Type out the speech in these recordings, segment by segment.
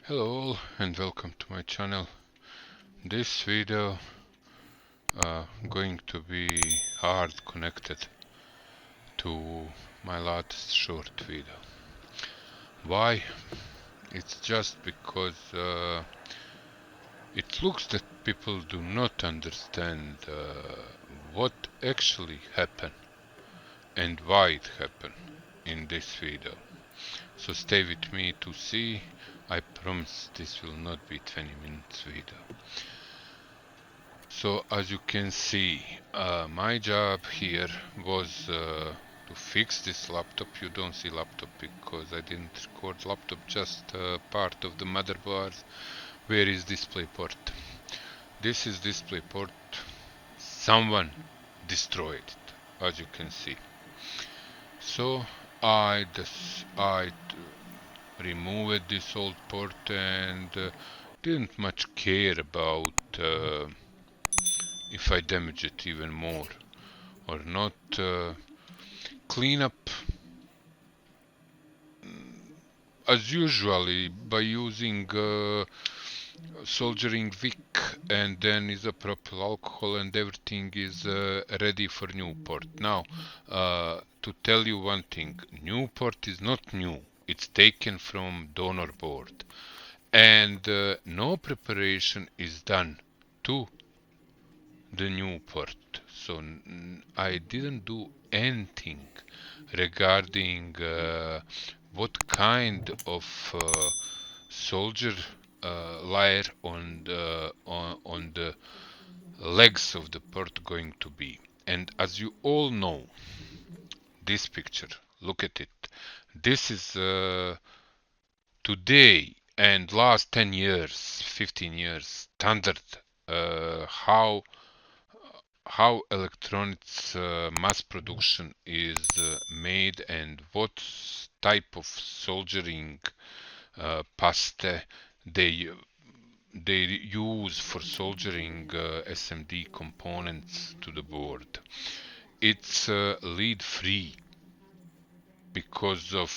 Hello all and welcome to my channel. This video going to be hard connected to my latest short video. Why? It's just because it looks that people do not understand what actually happened and why it happened in this video. So stay with me to see. I promise this will not be 20 minutes video. So as you can see, my job here was to fix this laptop. You don't see laptop because I didn't record laptop, just part of the motherboard. Where is DisplayPort? This is DisplayPort. Someone destroyed it, as you can see. So I removed this old port and didn't much care about if I damage it even more or not. Clean up as usually by using soldering wick, and then isopropyl alcohol, and everything is ready for new port. Now to tell you one thing, new port is not new, it's taken from donor board, and no preparation is done to the new port. So I didn't do anything regarding what kind of soldier layer on the legs of the port going to be. And as you all know, this picture, look at it. This is today and last 10 years, 15 years standard how electronics mass production is made, and what type of soldering paste they use for soldering SMD components to the board. It's lead free because of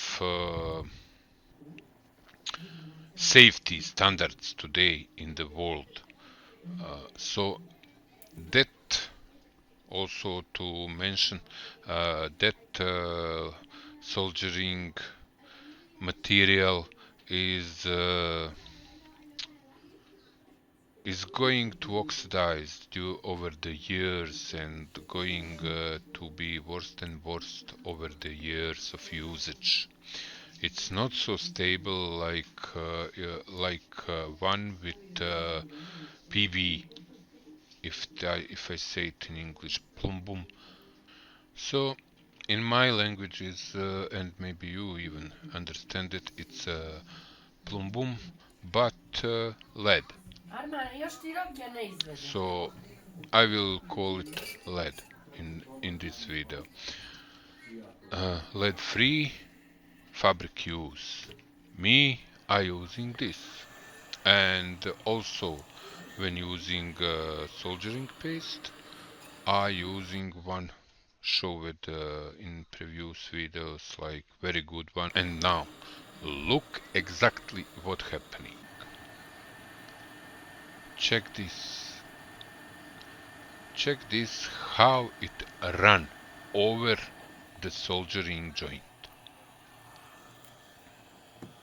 safety standards today in the world. So that also to mention that soldering material is going to oxidize due over the years, and going to be worse and worse over the years of usage. It's not so stable like one with PB, if I say it in English, plumbum. So in my languages, and maybe you even understand it, it's plumbum, but lead. So I will call it lead in this video. Lead free fabric use. Me, I using this. And also when using soldering paste, I using one showed in previous videos, like very good one. And now look exactly what happening. Check this how it run over the soldering joint.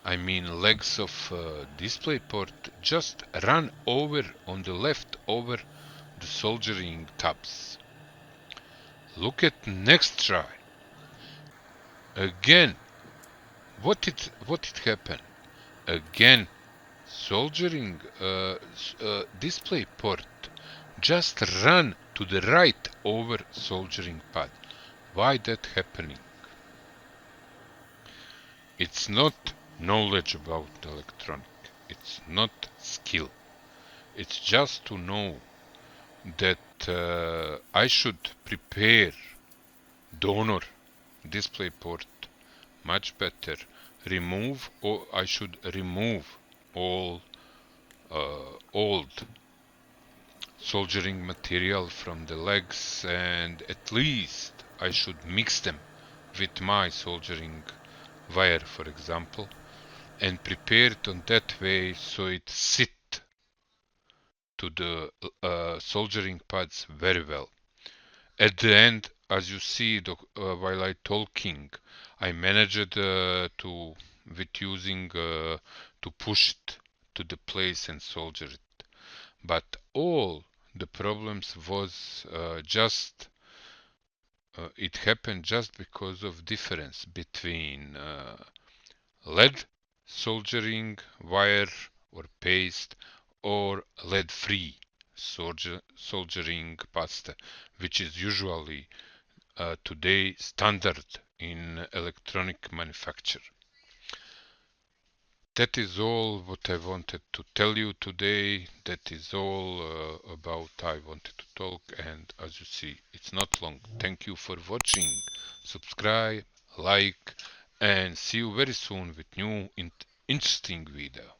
I mean, legs of DisplayPort just run over on the left over the soldering tabs. Look at next try. Again, what it happen? Again, soldering DisplayPort just run to the right over soldering pad. Why that happening? It's not knowledge about electronic. It's not skill. It's just to know that I should prepare donor DisplayPort much better. I should remove all old soldering material from the legs, and at least I should mix them with my soldering wire, for example, and prepare it on that way so it sit to the soldering pads very well. At the end, as you see, while I talking, I managed to with using to push it to the place and solder it. But all the problems was just it happened just because of difference between lead soldering wire or paste or lead free soldering pasta, which is usually today standard in electronic manufacture. That is all what I wanted to tell you today. That is all about I wanted to talk, and as you see, it's not long. Thank you for watching. Subscribe, like, and see you very soon with new interesting video.